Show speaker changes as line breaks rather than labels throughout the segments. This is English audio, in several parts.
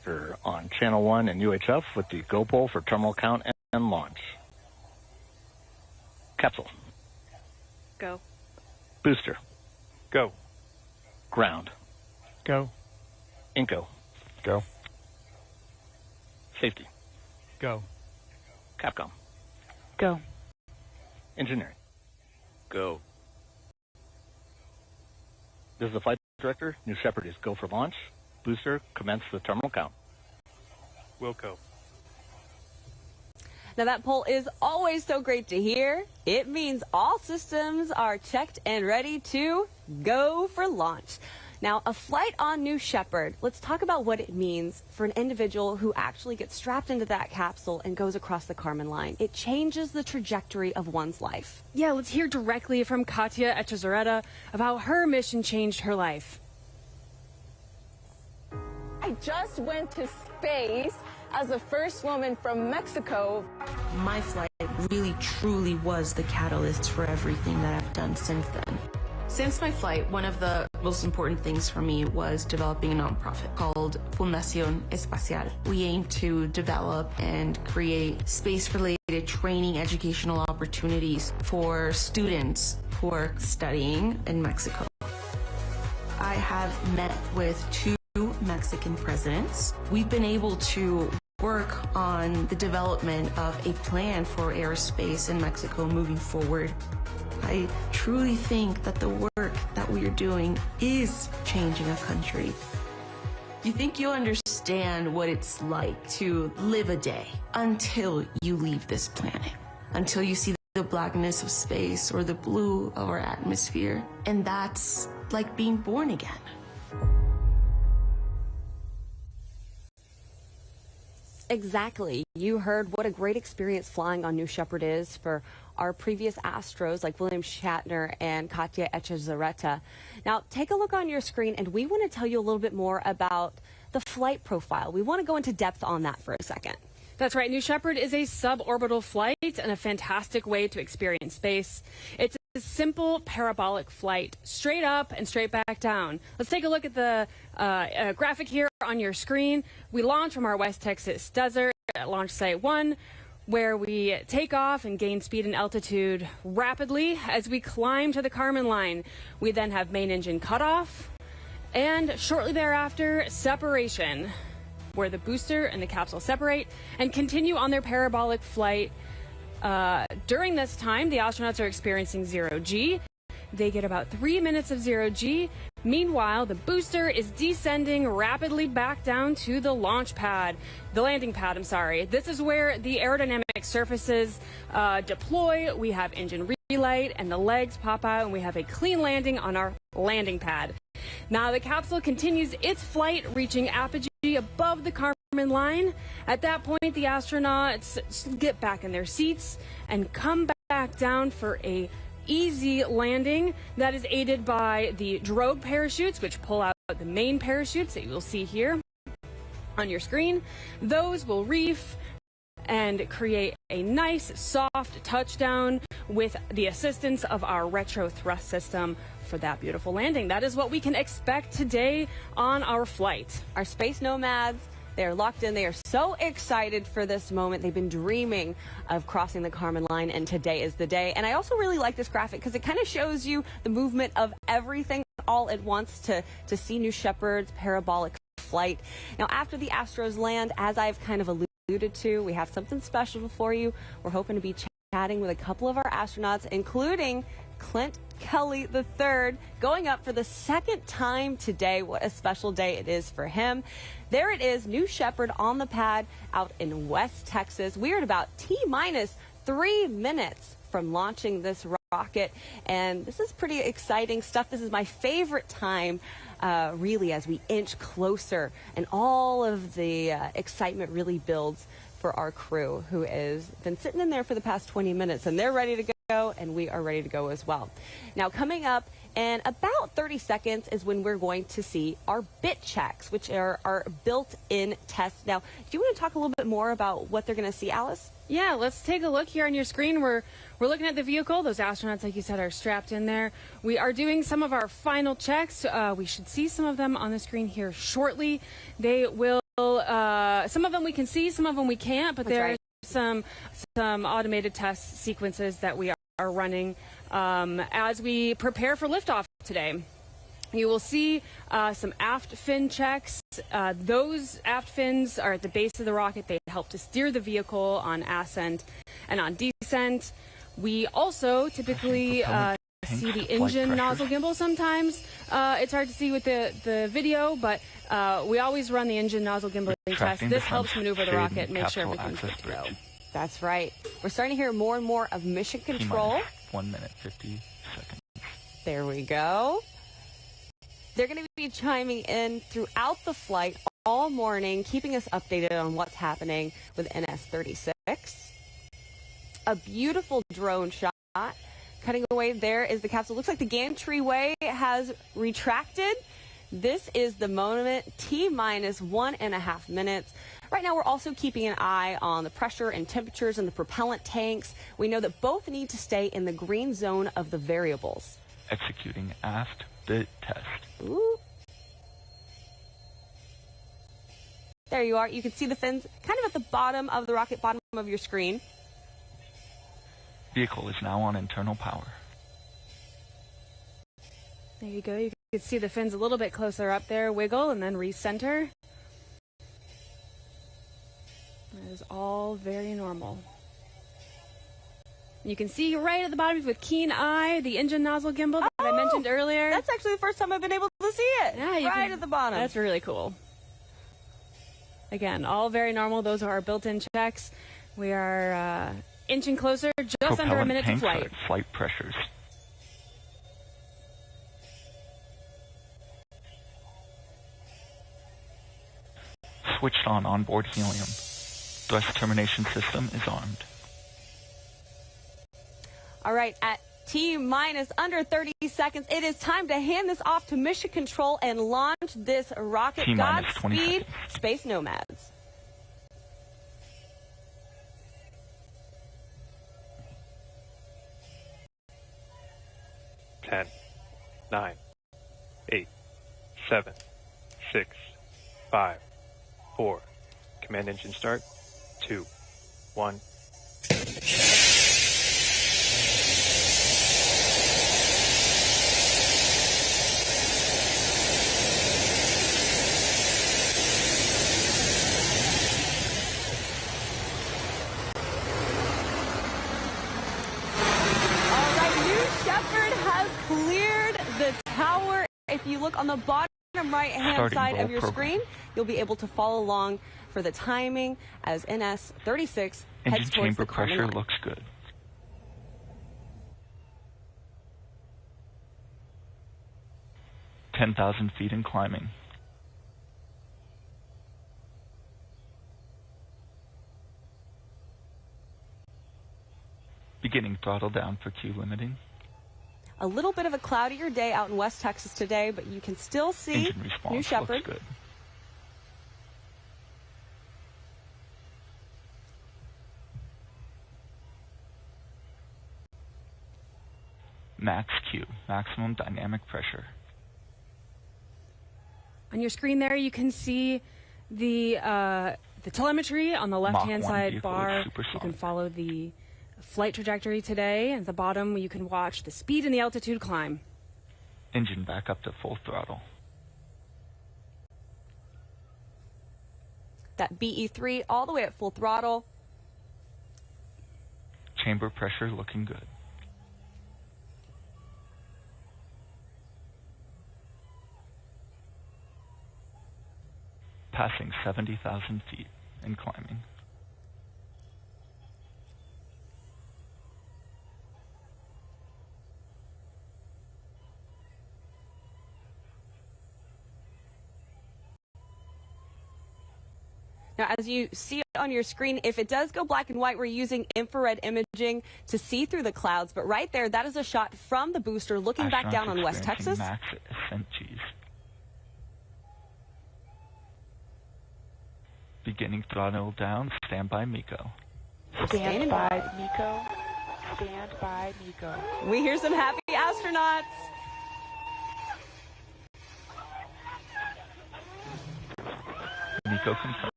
director on Channel 1 and UHF with the go poll for terminal count and launch. Capsule.
Go.
Booster.
Go.
Ground.
Go.
Inco.
Go.
Safety.
Go.
Capcom.
Go.
Engineering.
Go.
This is the flight director. New Shepard is go for launch. Booster, commence the terminal count.
Wilco.
Now that poll is always so great to hear. It means all systems are checked and ready to go for launch. Now, a flight on New Shepard, let's talk about what it means for an individual who actually gets strapped into that capsule and goes across the Kármán line. It changes the trajectory of one's life.
Yeah, let's hear directly from Katya Echezarreta of how her mission changed her life.
I just went to space as the first woman from Mexico.
My flight really truly was the catalyst for everything that I've done since then. Since my flight, one of the most important things for me was developing a nonprofit called Fundación Espacial. We aim to develop and create space-related training, educational opportunities for students who are studying in Mexico. I have met with 2 Mexican presidents. We've been able to work on the development of a plan for aerospace in Mexico moving forward. I truly think that the work that we are doing is changing a country. You think you understand what it's like to live a day until you leave this planet, until you see the blackness of space or the blue of our atmosphere, and that's like being born again.
Exactly. You heard what a great experience flying on New Shepard is for our previous Astros like William Shatner and Katya Echezarreta. Now, take a look on your screen, and we want to tell you a little bit more about the flight profile. We want to go into depth on that for a second.
That's right. New Shepard is a suborbital flight and a fantastic way to experience space. It's a simple parabolic flight, straight up and straight back down. Let's take a look at the graphic here on your screen. We launch from our West Texas desert at Launch Site 1, where we take off and gain speed and altitude rapidly as we climb to the Kármán line. We then have main engine cutoff, and shortly thereafter, separation, where the booster and the capsule separate and continue on their parabolic flight. During this time, the astronauts are experiencing 0G. They get about 3 minutes of 0G. Meanwhile, the booster is descending rapidly back down to the launch pad, the landing pad, I'm sorry. This is where the aerodynamic surfaces deploy. We have engine relight and the legs pop out, and we have a clean landing on our landing pad. Now the capsule continues its flight, reaching apogee above the Kármán line. At that point, the astronauts get back in their seats and come back down for a easy landing that is aided by the drogue parachutes, which pull out the main parachutes that you will see here on your screen. Those will reef and create a nice soft touchdown with the assistance of our retro thrust system for that beautiful landing. That is what we can expect today on our flight.
Our space nomads, they are locked in. They are so excited for this moment. They've been dreaming of crossing the Kármán line, and today is the day. And I also really like this graphic because it kind of shows you the movement of everything all at once to see New Shepard's parabolic flight. Now, after the Astros land, as I've kind of alluded to, we have something special for you. We're hoping to be chatting with a couple of our astronauts, including Clint Kelly III, going up for the second time today. What a special day it is for him. There it is, New Shepard on the pad out in West Texas. We are at about T-minus 3 minutes from launching this rocket, and this is pretty exciting stuff. This is my favorite time, really, as we inch closer, and all of the excitement really builds for our crew, who has been sitting in there for the past 20 minutes, and they're ready to go, and we are ready to go as well. Now, coming up in about 30 seconds is when we're going to see our bit checks, which are our built-in tests. Now, do you want to talk a little bit more about what they're going to see, Alice?
Yeah, let's take a look here on your screen. We're looking at the vehicle. Those astronauts, like you said, are strapped in there. We are doing some of our final checks. We should see some of them on the screen here shortly. They will some of them we can see, some of them we can't, but there are some automated test sequences that we are running as we prepare for liftoff today. You will see some aft fin checks. Those aft fins are at the base of the rocket. They help to steer the vehicle on ascent and on descent. We also typically see the engine nozzle gimbal sometimes. It's hard to see with the video, but we always run the engine nozzle gimbal test. This helps maneuver the rocket and make sure everything's good to go.
That's right. We're starting to hear more and more of mission control.
1 minute, 50 seconds.
There we go. They're going to be chiming in throughout the flight all morning, keeping us updated on what's happening with NS-36. A beautiful drone shot. Cutting away there is the capsule. Looks like the gantry-way has retracted. This is the moment, T-minus 1.5 minutes. Right now, we're also keeping an eye on the pressure and temperatures in the propellant tanks. We know that both need to stay in the green zone of the variables.
Executing aft bit test.
Ooh. There you are. You can see the fins kind of at the bottom of the rocket, bottom of your screen.
Vehicle is now on internal power.
There you go. You can see the fins a little bit closer up there. Wiggle and then recenter. That is all very normal. You can see right at the bottom with keen eye the engine nozzle gimbal that I mentioned earlier.
That's actually the first time I've been able to see it.
Yeah,
right at the bottom.
That's really cool. Again, all very normal. Those are our built-in checks. We are inching closer, just under a minute to flight.
Flight pressures. Switched on onboard helium. Thrust termination system is armed.
All right, at T-minus under 30 seconds, it is time to hand this off to mission control and launch this rocket. Godspeed, Space Nomads.
Ten, 9, 8, 7, 6, 5, 4. Command engine start. 2, 1.
Shepard has cleared the tower. If you look on the bottom right-hand side of your screen, you'll be able to follow along for the timing as NS-36 heads towards the Kármán line.
Engine chamber pressure looks good. 10,000 feet and climbing. Beginning throttle down for Q limiting.
A little bit of a cloudier day out in West Texas today, but you can still see New Shepard.
Looks good. Max Q, maximum dynamic pressure.
On your screen there, you can see the telemetry on the left-hand side bar. You can follow the flight trajectory today. At the bottom, you can watch the speed and the altitude climb.
Engine back up to full throttle.
That BE3 all the way at full throttle.
Chamber pressure looking good. Passing 70,000 feet and climbing.
Now, as you see on your screen, if it does go black and white, we're using infrared imaging to see through the clouds. But right there, that is a shot from the booster looking back down on West Texas.
Max ascent Gs. Beginning throttle down, stand by MECO.
Stand by MECO. Stand by MECO.
We hear some happy astronauts.
MECO confirmed.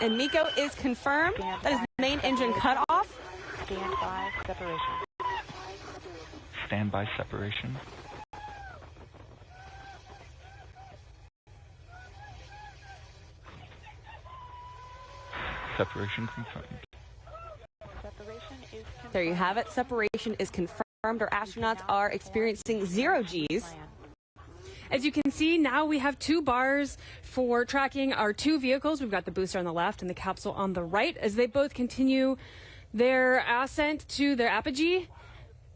And MECO is confirmed. That is main engine cutoff.
Standby separation.
Standby separation. Separation confirmed.
Separation is confirmed.
There you have it. Separation is confirmed. Our astronauts are experiencing 0 Gs.
As you can see, now we have 2 bars for tracking our 2 vehicles. We've got the booster on the left and the capsule on the right as they both continue their ascent to their apogee.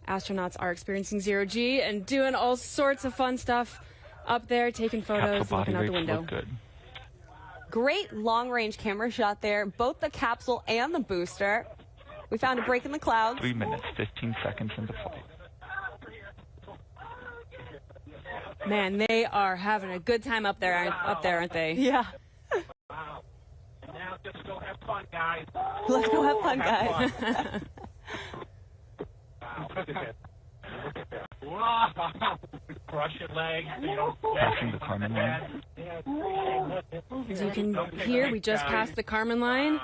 Astronauts are experiencing 0 G and doing all sorts of fun stuff up there, taking photos,
Capsule body
looking out the
rates
window.
look good.
Great long-range camera shot there, both the capsule and the booster. We found a break in the clouds.
3 minutes, 15 seconds into flight.
Man, they are having a good time up there, aren't they?
Yeah.
Wow. And now just go have fun, guys.
Let's go have fun, guys.
Wow, look at that. Look at that. Wow. Crush your legs. You don't
Passing the Karman line.
As you can hear, we just passed the Karman line.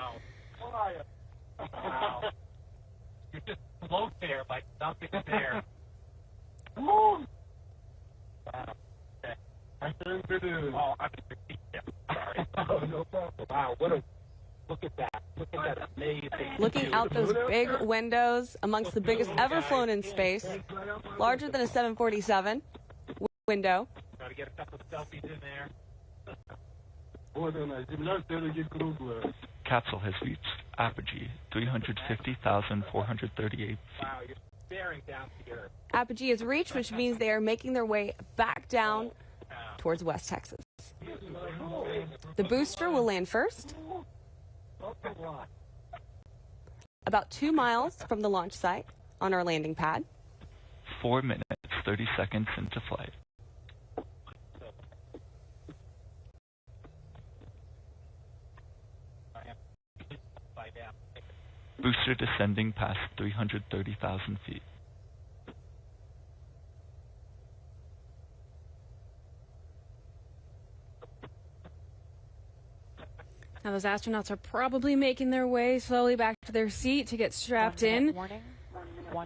Wow. You just float there like nothing's there. Wow. Okay. Oh, I'm sorry. Oh, no problem. Wow, look at that. Look at that amazing.
Looking out those big windows, amongst the biggest ever flown in space, larger than a 747 window.
Got to get a couple of selfies in there.
Capsule has reached apogee, 350,438 feet.
Wow, you're staring down to the earth.
Apogee is reached, which means they are making their way back down towards West Texas. The booster will land first, about 2 miles from the launch site on our landing pad.
4 minutes, 30 seconds into flight. Booster descending past 330,000 feet.
Now those astronauts are probably making their way slowly back to their seat to get strapped in.
Warning.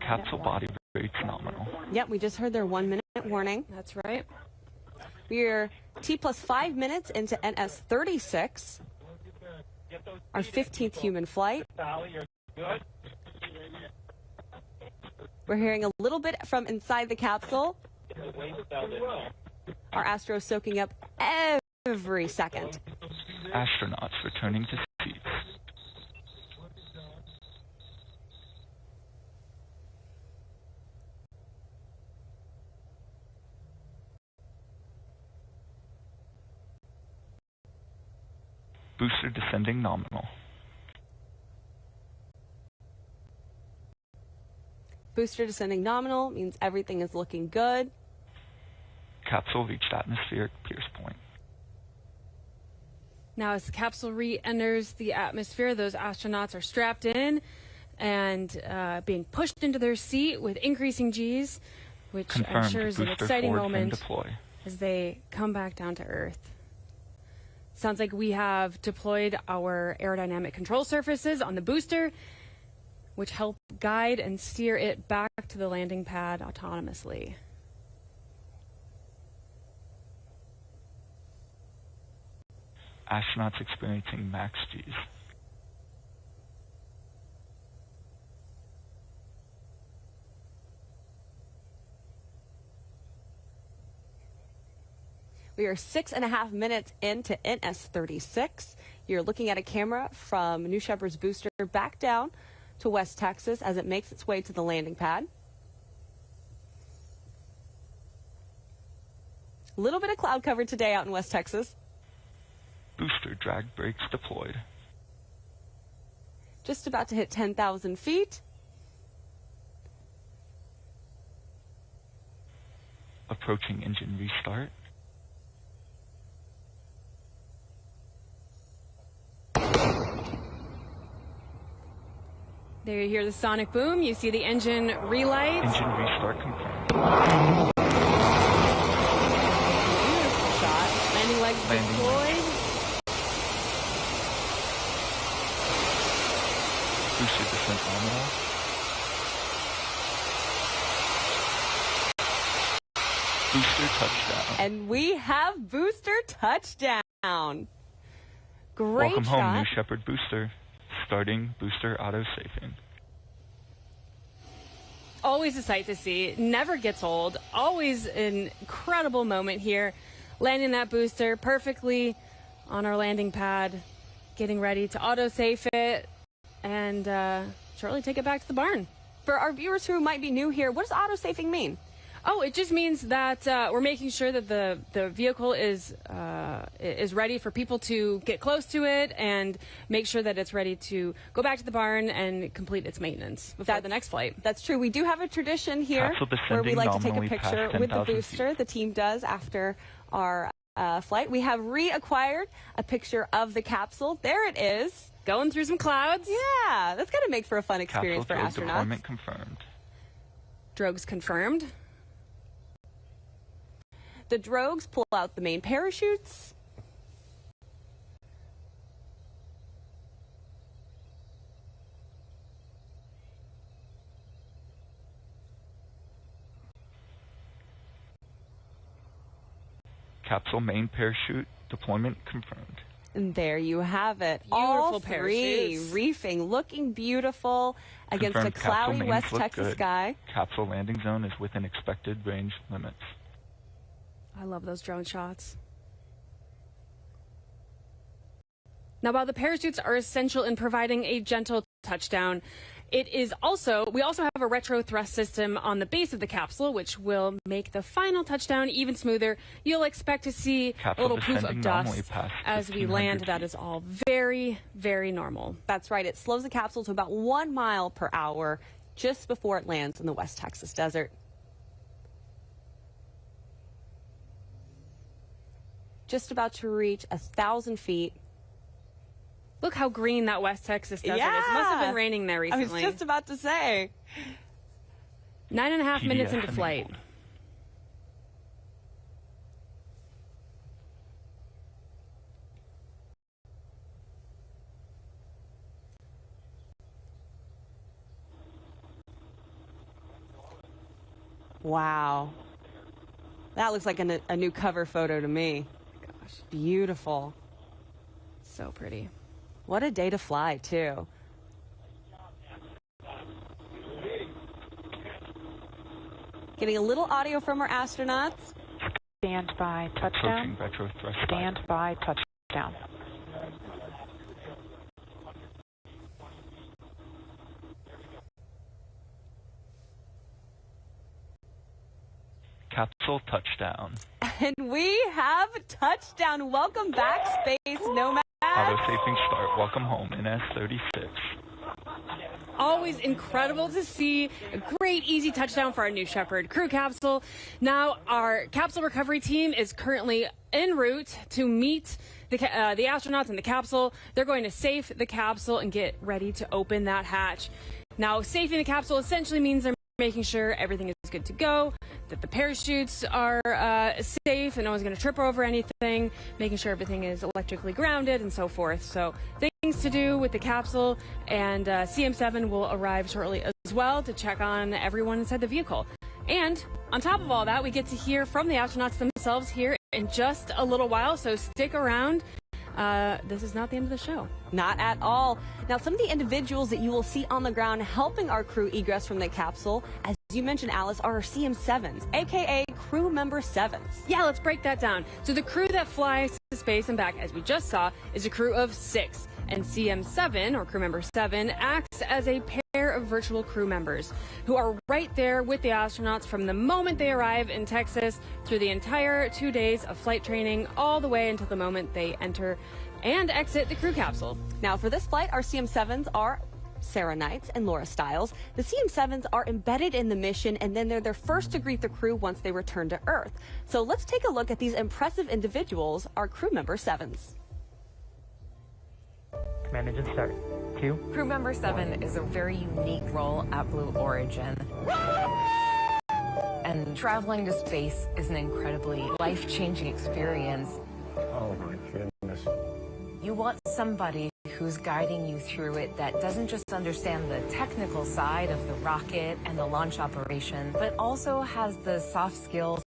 Capsule body rates nominal.
Yep, we just heard their 1 minute warning.
That's right.
We're T+5 minutes into NS-36, our 15th human flight. We're hearing a little bit from inside the capsule. Our Astro soaking up every second.
Astronauts returning to seats. Booster descending nominal.
Booster descending nominal means everything is looking good.
Capsule reached atmospheric pierce point.
Now as the capsule re-enters the atmosphere, those astronauts are strapped in and being pushed into their seat with increasing Gs, which I'm
Confirmed.
sure is an
Booster
exciting
forward and
moment
deploy.
as they come back down to Earth. Sounds like we have deployed our aerodynamic control surfaces on the booster, which help guide and steer it back to the landing pad autonomously.
Astronauts experiencing max Gs.
We are 6.5 minutes into NS-36. You're looking at a camera from New Shepard's booster back down to West Texas as it makes its way to the landing pad. A little bit of cloud cover today out in West Texas.
Booster drag brakes deployed.
Just about to hit 10,000 feet.
Approaching engine restart.
There you hear the sonic boom. You see the engine relight.
Engine restart confirmed.
Beautiful shot. Landing legs
Landing
deployed.
Booster descent nominal. Booster touchdown.
And we have booster touchdown. Great
Welcome
shot.
home, New Shepard booster. Starting booster auto-safing.
Always a sight to see. Never gets old. Always an incredible moment here. Landing that booster perfectly on our landing pad. Getting ready to auto-safe it. And shortly take it back to the barn.
For our viewers who might be new here, what does auto-safing mean?
Oh, it just means that we're making sure that the vehicle is ready for people to get close to it and make sure that it's ready to go back to the barn and complete its maintenance before the next flight.
That's true. We do have a tradition here where we like to take a picture with the booster. The team does after our flight. We have reacquired a picture of the capsule. There it is.
Going through some clouds.
Yeah, that's going to make for a fun experience for astronauts.
Deployment confirmed.
Drogues confirmed.
The drogues pull out the main parachutes.
Capsule main parachute deployment confirmed.
And there you have it.
Beautiful
All three
parachutes.
reefing, looking beautiful against
Confirmed
a cloudy
capsule
West
mains look
Texas
good.
sky.
Capsule landing zone is within expected range limits.
I love those drone shots. Now, while the parachutes are essential in providing a gentle touchdown, we also have a retro thrust system on the base of the capsule, which will make the final touchdown even smoother. You'll expect to see a little poof of dust as we land. That is all very, very normal.
That's right. It slows the capsule to about 1 mile per hour just before it lands in the West Texas desert. Just about to reach 1,000 feet.
Look how green that West Texas desert is. It must have been raining there recently.
I was just about to say.
9.5 minutes into flight.
Wow. That looks like a new cover photo to me.
Gosh,
beautiful.
So pretty.
What a day to fly, too. Getting a little audio from our astronauts.
Stand by, touchdown.
Retro thrust.
Stand by, touchdown.
Capsule touchdown.
And we have touchdown. Welcome back, Space Nomad.
Auto-safing start. Welcome home, NS-36.
Always incredible to see a great, easy touchdown for our New Shepard crew capsule. Now, our capsule recovery team is currently en route to meet the astronauts in the capsule. They're going to safe the capsule and get ready to open that hatch. Now, safing the capsule essentially means they're making sure everything is good to go, that the parachutes are safe and no one's going to trip over anything, making sure everything is electrically grounded and so forth. So things to do with the capsule, and CM7 will arrive shortly as well to check on everyone inside the vehicle. And on top of all that, we get to hear from the astronauts themselves here in just a little while, so stick around. This is not the end of the show.
Not at all. Now, some of the individuals that you will see on the ground helping our crew egress from the capsule, as you mentioned, Alice, are our CM7s, aka crew member 7s.
Yeah, let's break that down. So the crew that flies to space and back, as we just saw, is a crew of 6. And CM7, or crew member 7, acts as a pair of virtual crew members who are right there with the astronauts from the moment they arrive in Texas through the entire 2 days of flight training, all the way until the moment they enter and exit the crew capsule.
Now, for this flight, our CM7s are Sarah Knights and Laura Stiles. The CM7s are embedded in the mission, and then they're first to greet the crew once they return to Earth. So let's take a look at these impressive individuals, our crew member 7s.
Command engine start. 2.
Crew member 7 is a very unique role at Blue Origin. And traveling to space is an incredibly life-changing experience.
Oh my goodness.
You want somebody who's guiding you through it that doesn't just understand the technical side of the rocket and the launch operation, but also has the soft skills